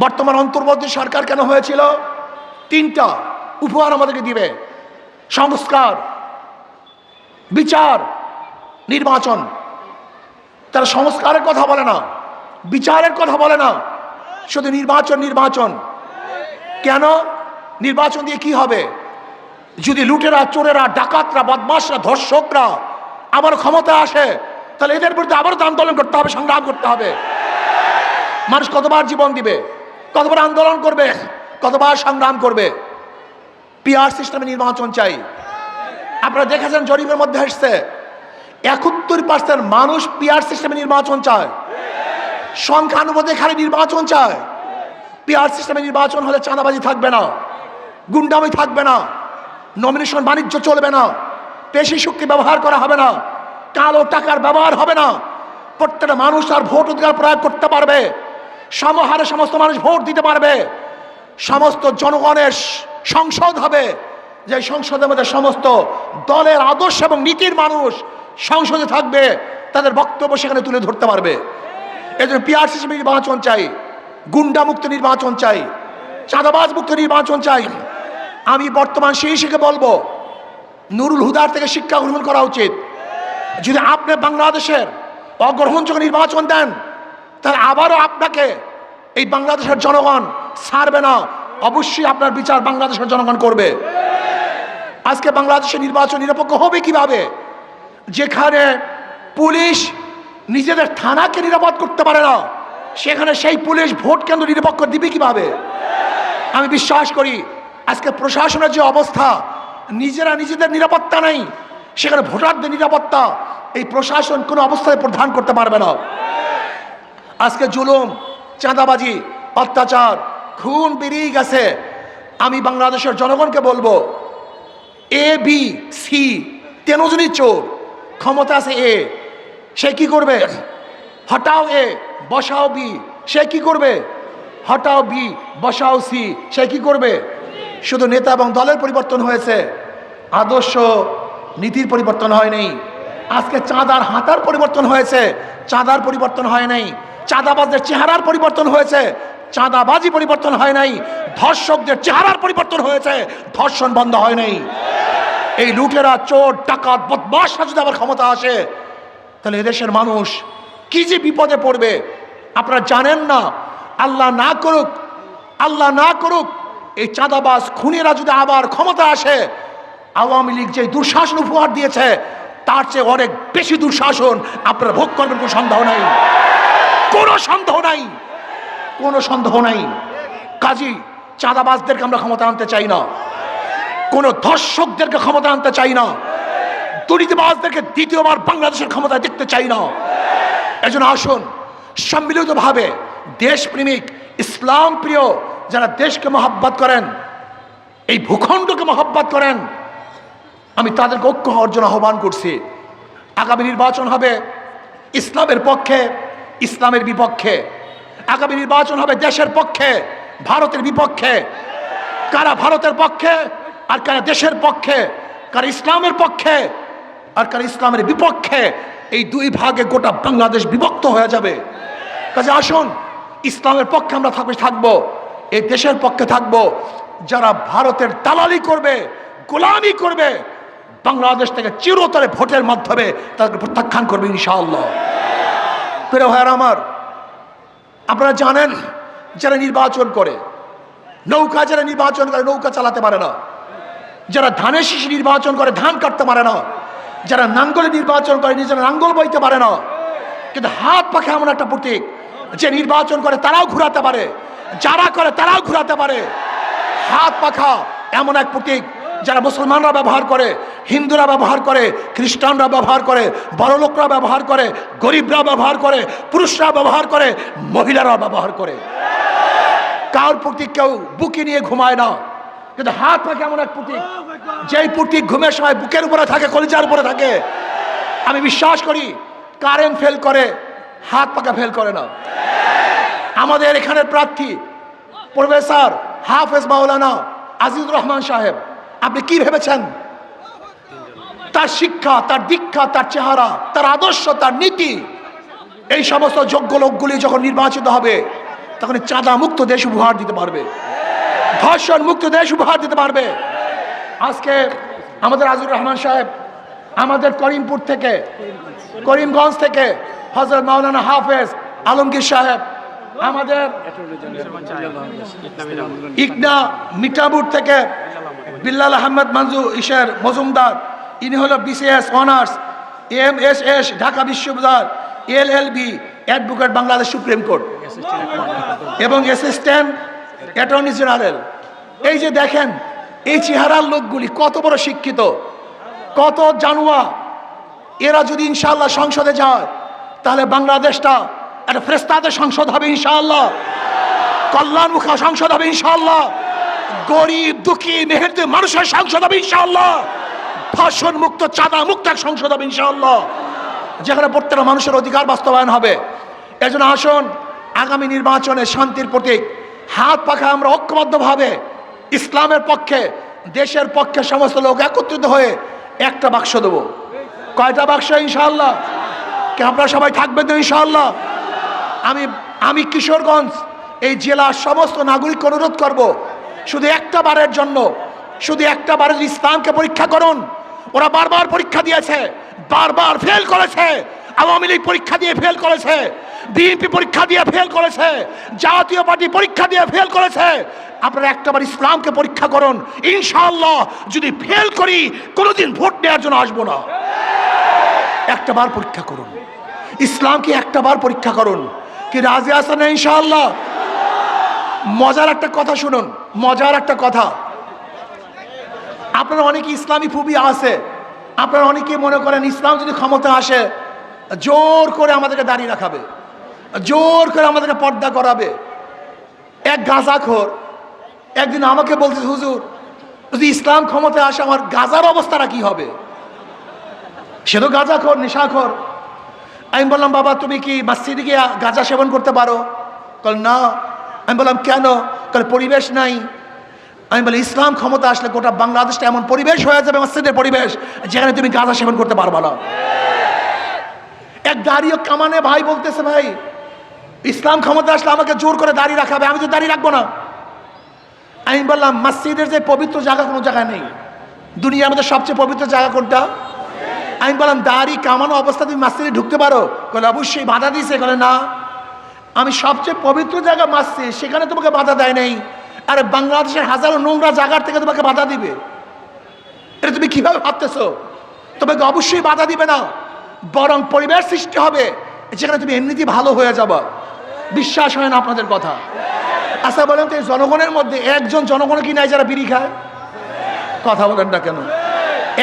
বর্তমান অন্তর্বর্তী সরকার কেন হয়েছিল? তিনটা উপহার আমাদেরকে দিবে: সংস্কার, বিচার, নির্বাচন। তারা সংস্কারের কথা বলে না, বিচারের কথা বলে না, শুধু নির্বাচন নির্বাচন। কেন? নির্বাচন দিয়ে কি হবে? যদি লুটেরা, চোরেরা, ডাকাতরা, বদমাশরা, ধর্ষকরা আবার ক্ষমতা আসে, তাহলে এদের বিরুদ্ধে আবারও তো আন্দোলন করতে হবে, সংগ্রাম করতে হবে। মানুষ কতবার জীবন দিবে, কতবার আন্দোলন করবে, কতবার সংগ্রাম করবে? পিআর সিস্টেমে নির্বাচন চাই। আপনারা দেখেছেন জরিপের মধ্যে এসছে 71% মানুষ পিআর সিস্টেমে নির্বাচন চায়। সংখ্যানুপাতে খালি নির্বাচন চায়। পিআর সিস্টেমে নির্বাচন হলে চাঁদাবাজি থাকবে না, গুন্ডামি থাকবে না, নমিনেশন বাণিজ্য চলবে না, পেশি শক্তি ব্যবহার করা হবে না, কালো টাকার ব্যবহার হবে না। প্রত্যেকটা মানুষ তার ভোট অধিকার প্রয়োগ করতে পারবে, সমহারে সমস্ত মানুষ ভোট দিতে পারবে। সমস্ত জনগণের সংসদ হবে, যে সংসদের মধ্যে সমস্ত দলের আদর্শ এবং নীতির মানুষ সংসদে থাকবে, তাদের বক্তব্য সেখানে তুলে ধরতে পারবে। এই জন্য পিআর সিস্টেমে নির্বাচন চাই, গুন্ডামুক্ত নির্বাচন চাই, চাঁদাবাজ মুক্ত নির্বাচন চাই। আমি বর্তমান শিশুকে বলবো, নুরুল হুদার থেকে শিক্ষা গ্রহণ করা উচিত। যদি আপনি বাংলাদেশের অগ্রহণযোগ্য নির্বাচন দেন, তাহলে আবারও আপনাকে এই বাংলাদেশের জনগণ ছাড়বে না। অবশ্যই আপনার বিচার বাংলাদেশের জনগণ করবে। আজকে বাংলাদেশের নির্বাচন নিরপেক্ষ হবে কিভাবে? যেখানে পুলিশ নিজেদের থানাকে নিরাপদ করতে পারে না, সেখানে সেই পুলিশ ভোট কেন্দ্র নিরপেক্ষ দিবে কিভাবে? আমি বিশ্বাস করি আজকে প্রশাসনের যে অবস্থা, নিজেরা নিজেদের নিরাপত্তা নেই, সেখানে ভোটারদের নিরাপত্তা এই প্রশাসন কোনো অবস্থায় প্রদান করতে পারবে না। আজকে জুলুম, চাঁদাবাজি, অত্যাচার, খুন বেরিয়ে গেছে। আমি বাংলাদেশের জনগণকে বলবো, এ বি সি তিনজনই চোর। ক্ষমতা আছে এ, সে কি করবে? হটাও এ, বসাও বি। সে কি করবে? হটাও বি, বসাও সি। সে কি করবে? শুধু নেতা এবং দলের পরিবর্তন হয়েছে, আদর্শ নীতির পরিবর্তন হয় নাই। আজকে চাঁদার হাতার পরিবর্তন হয়েছে, চাঁদার পরিবর্তন হয় নাই। চাঁদাবাজদের চেহারার পরিবর্তন হয়েছে, চাঁদাবাজি পরিবর্তন হয় নাই। ধর্ষকদের চেহারার পরিবর্তন হয়েছে, ধর্ষণ বন্ধ হয় নাই। এই লুটেরা, চোর, ডাকাত, বদমাশরা যদি আবার ক্ষমতা আসে, তাহলে এদেশের মানুষ কি যে বিপদে পড়বে আপনারা জানেন না। আল্লাহ না করুক, আল্লাহ না করুক, এই চাঁদাবাজ খুনিরা যদি আবার ক্ষমতা আসে, আওয়ামী লীগ যে দুঃশাসন উপহার দিয়েছে, তার চেয়ে অনেক বেশি দুঃশাসন আপনারা ভোগ করবেন। কোনো সন্দেহ নাই, কোনো সন্দেহ নাই, কোনো সন্দেহ নাই। কাজী চাঁদাবাজদেরকে আমরা ক্ষমতা আনতে চাই না, কোন ধর্ষকদেরকে ক্ষমতা আনতে চাই না, দুর্নীতিবাজদেরকে দ্বিতীয়বার বাংলাদেশের ক্ষমতায় দেখতে চাই না। এজন্য আসুন সম্মিলিতভাবে দেশপ্রেমিক, ইসলাম প্রিয় যারা দেশকে মহব্বত করেন, এই ভূখণ্ডকে মহব্বত করেন, আমি তাদেরকে ঐক্য হওয়ার জন্য আহ্বান করছি। আগামী নির্বাচন হবে ইসলামের পক্ষে, ইসলামের বিপক্ষে। আগামী নির্বাচন হবে দেশের পক্ষে, ভারতের বিপক্ষে। কারা ভারতের পক্ষে আর কারা দেশের পক্ষে, কারা ইসলামের পক্ষে আর কারা ইসলামের বিপক্ষে, এই দুই ভাগে গোটা বাংলাদেশ বিভক্ত হয়ে যাবে। কাজে আসুন ইসলামের পক্ষে আমরা থাকবো, এই দেশের পক্ষে থাকবো। যারা ভারতের দালালি করবে, গোলামি করবে, বাংলাদেশ থেকে চিরতরে ভোটের মাধ্যমে তাদেরকে প্রত্যাখ্যান করবে ইনশাআল্লাহ। প্রিয় ভাইয়েরা আমার, আপনারা জানেন যারা নির্বাচন করে, নৌকা যারা নির্বাচন করে নৌকা চালাতে পারে না, যারা ধানের শীষ নির্বাচন করে ধান কাটতে পারে না, যারা নাঙ্গলে নির্বাচন করে নিজেরা নাঙ্গল বইতে পারে না। কিন্তু হাত পাখা এমন একটা প্রতীক, যে নির্বাচন করে তারাও ঘুরাতে পারে, যারা করে তারাও ঘুরাতে পারে। হাত পাখা এমন এক প্রতীক, যারা মুসলমানরা ব্যবহার করে, হিন্দুরা ব্যবহার করে, খ্রিস্টানরা ব্যবহার করে, বড় লোকরা ব্যবহার করে, গরিবরা ব্যবহার করে, পুরুষরা ব্যবহার করে, মহিলারা ব্যবহার করে। কার প্রতীক কেউ বুকে নিয়ে ঘুমায় না, কিন্তু হাত পাখা এমন এক প্রতীক, যেই প্রতীক ঘুমের সময় বুকের উপরে থাকে, কলিজার উপরে থাকে। আমি বিশ্বাস করি কারেন্ট ফেল করে, হাত পাখা ফেল করে না। আমাদের এখানের প্রার্থী প্রফেসর হাফেজ মাওলানা আজিজুর রহমান সাহেব, আপনি কি ভেবেছেন তার শিক্ষা, তার দীক্ষা, তার চেহারা, তার আদর্শ, তার নীতি, এই সমস্ত যোগ্য লোকগুলি যখন নির্বাচিত হবে, তখন চাঁদা মুক্ত দেশ উপহার দিতে পারবে, ধর্ষণ মুক্ত দেশ উপহার দিতে পারবে। আজকে আমাদের আজিজুর রহমান সাহেব আমাদের করিমপুর থেকে, করিমগঞ্জ থেকে হযরত মাওলানা হাফেজ আলমগীর সাহেব, আমাদের ইকনা মিঠাপুর থেকে বিল্লাল আহমেদ মজুমদার, ইনি হলো বিসিএস অনার্স, MSS ঢাকা বিশ্ববিদ্যালয়, LLB advocate Bangladesh supreme court এবং অ্যাসিস্ট্যান্ট অ্যাটর্নি জেনারেল। এই যে দেখেন এই চেহারার লোকগুলি কত বড় শিক্ষিত, কত জানুয়া। এরা যদি ইনশাআল্লাহ সংসদে যায় তাহলে বাংলাদেশটা একটা ফেরেশতাদের সংসদ হবে ইনশাআল্লাহ, কল্যাণমুখী সংসদ হবে ইনশাআল্লাহ, গরিব দুঃখী মেহেরদি মানুষের সংসদ হবে ইনশাআল্লাহ, ধর্ষণ মুক্ত চাঁদা মুক্ত সংসদ হবে ইনশাআল্লাহ, যেখানে প্রত্যেকটা মানুষের অধিকার বাস্তবায়ন হবে। এজন্য আসুন আগামী নির্বাচনে শান্তির প্রতীক হাত পাখা আমরা ঐক্যবদ্ধভাবে ইসলামের পক্ষে, দেশের পক্ষে সমস্ত লোক একত্রিত হয়ে একটা বাক্স দেবো। কয়টা বাক্স ইনশাআল্লাহ? কি আপনারা সবাই থাকবেন তো ইনশাআল্লাহ? আমি কিশোরগঞ্জ এই জেলার সমস্ত নাগরিককে অনুরোধ করব, শুধু একটা বারের জন্য, শুধু একটা বারের ইসলামকে পরীক্ষা করুন। ওরা বারবার পরীক্ষা দিয়েছে, বারবার ফেল করেছে। আওয়ামী লীগ পরীক্ষা দিয়ে ফেল করেছে, বিএনপি পরীক্ষা দিয়ে ফেল করেছে, জাতীয় পার্টি পরীক্ষা দিয়ে ফেল করেছে। আপনারা একটাবার ইসলামকে পরীক্ষা করুন, ইনশাআল্লাহ যদি ফেল করি কোনোদিন ভোট নেওয়ার জন্য আসবো না। একটাবার পরীক্ষা করুন, ইসলামকে একটাবার পরীক্ষা করুন। কি রাজি আছেন না ইনশাআল্লাহ? মজার একটা কথা শুনুন, মজার একটা কথা। আপনারা অনেকে ইসলামী ফুবি আছে, আপনারা অনেকে মনে করেন ইসলাম যদি ক্ষমতা আসে জোর করে আমাদেরকে দাঁড়িয়ে রাখাবে, জোর করে আমাদেরকে পর্দা করাবে। এক গাঁজাখোর একদিন আমাকে বলছে, হুজুর যদি ইসলাম ক্ষমতায় আসে আমার গাঁজার অবস্থাটা কি হবে? সে তো গাঁজাখোর, নেশাখোর। আমি বললাম, বাবা তুমি কি মসজিদে গিয়ে গাঁজা সেবন করতে পারো? বল না। আমি বললাম কেন? কারণ পরিবেশ নাই। আমি বলি ইসলাম ক্ষমতা আসলে গোটা বাংলাদেশটা এমন পরিবেশ হয়ে যাবে, মসজিদের পরিবেশ, যেখানে তুমি গাঁজা সেবন করতে পারবা না। এক দাঁড়িয়ে কামানে ভাই বলতেছে, ভাই ইসলাম ক্ষমতা আসলে আমাকে জোর করে দাঁড়িয়ে রাখাবে, আমি তো দাঁড়িয়ে রাখবো না। আমি বললাম মসজিদের যে পবিত্র জায়গা কোনো জায়গায় নেই, দুনিয়ার মধ্যে সবচেয়ে পবিত্র জায়গা কোনটা? আমি বললাম দাড়ি কামানো অবস্থা তুমি মসজিদে ঢুকতে পারো? বলে অবশ্যই। বাধা দিয়েছে? বলে না, আমি সবচেয়ে পবিত্র জায়গা মসজিদ, সেখানে তোমাকে বাধা দেয় নাই। আরে বাংলাদেশের হাজারো নোংরা জায়গার থেকে তোমাকে বাধা দিবে? এটা তুমি কিভাবে ভাবতেছো? তোমাকে অবশ্যই বাধা দিবে না, বরং পরিবেশ সৃষ্টি হবে যেখানে তুমি এমনিতেই ভালো হয়ে যাবা। বিশ্বাস হয় না আপনাদের কথা? আচ্ছা বলেন তো এই জনগণের মধ্যে একজন জনগণ কি নাই যারা বিড়ি খায়? কথা বলেন না কেন?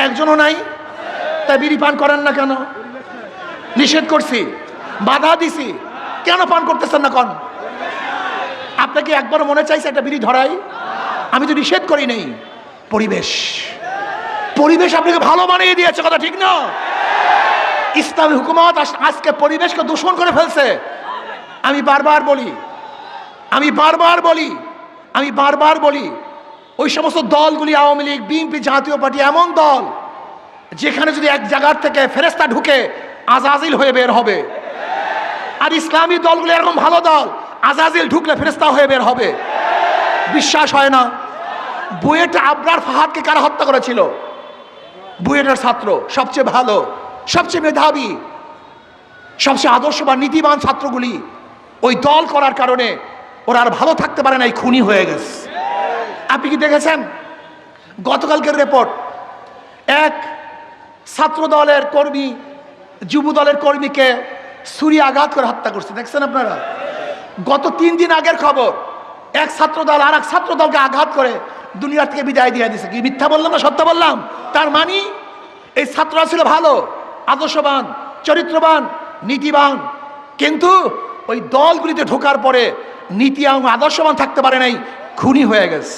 একজনও নাই। তাই বিড়ি পান করেন না কেন? নিষেধ করছি, বাধা দিছি, কেন পান করতেছেন না? কোন আপনাকে একবার মনে চাইছে একটা বিড়ি ধরাই? আমি তো নিষেধ করি নেই। পরিবেশ, পরিবেশ আপনাকে ভালো বানিয়ে দিয়েছে, কথা ঠিক না? ইসলামী হুকুমত আজকে পরিবেশকে দূষণ করে ফেলছে। আমি বারবার বলি ওই সমস্ত দলগুলি, আওয়ামী লীগ, বিএনপি, জাতীয় পার্টি এমন দল যেখানে যদি এক জায়গার থেকে ফেরেশতা ঢুকে আজাজিল হয়ে বের হবে। আর ইসলামী দলগুলো এরকম ভালো দল, আজাজিল ঢুকলে ফেরেশতা হয়ে বের হবে। বিশ্বাস হয় না? বুয়েটে আবরার ফাহাদকে কারা হত্যা করেছিল? বুয়েটের ছাত্র, সবচেয়ে ভালো, সবচেয়ে মেধাবী, সবচেয়ে আদর্শবান, নীতিবান ছাত্রগুলি ওই দল করার কারণে ওরা আর ভালো থাকতে পারে নাই, খুনি হয়ে গেছে। আপনি কি দেখেছেন গতকালকের রিপোর্ট? এক ছাত্র দলের কর্মী যুব দলের কর্মীকে ছুরি আঘাত করে হত্যা করছে, দেখছেন আপনারা? গত 3 দিন আগের খবর, এক ছাত্র দল আর এক ছাত্র দলকে আঘাত করে দুনিয়া থেকে বিদায় দিয়ে দিয়েছে। কি মিথ্যা বললাম না সত্য বললাম? তার মানে এই ছাত্ররা ছিল ভালো, আদর্শবান, চরিত্রবান, নীতিবান, কিন্তু ওই দলগুলিতে ঢোকার পরে নীতি এবং আদর্শবান থাকতে পারে নাই, খুনি হয়ে গেছে,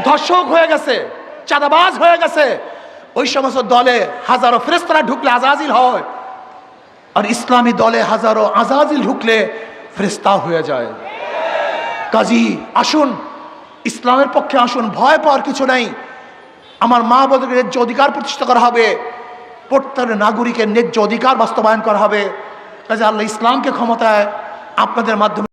ধর্ষক হয়ে গেছে, চাঁদাবাজ হয়ে গেছে। ওই সমস্ত দলে হাজারো ফেরেশতারা ঢুকলে আজাজিল হয়, আর ইসলামী দলে হাজারো আজাজিল ঢুকলে ফেরেশতা হয়ে যায়। কাজী আসুন, ইসলামের পক্ষে আসুন, ভয় পাওয়ার কিছু নাই। আমার মা বোনদের ন্যায্য অধিকার প্রতিষ্ঠা করা হবে, প্রত্যেক নাগরিকের ন্যায্য অধিকার বাস্তবায়ন করা হবে। কাজে আল্লাহ ইসলামকে ক্ষমতায় আপনাদের মাধ্যমে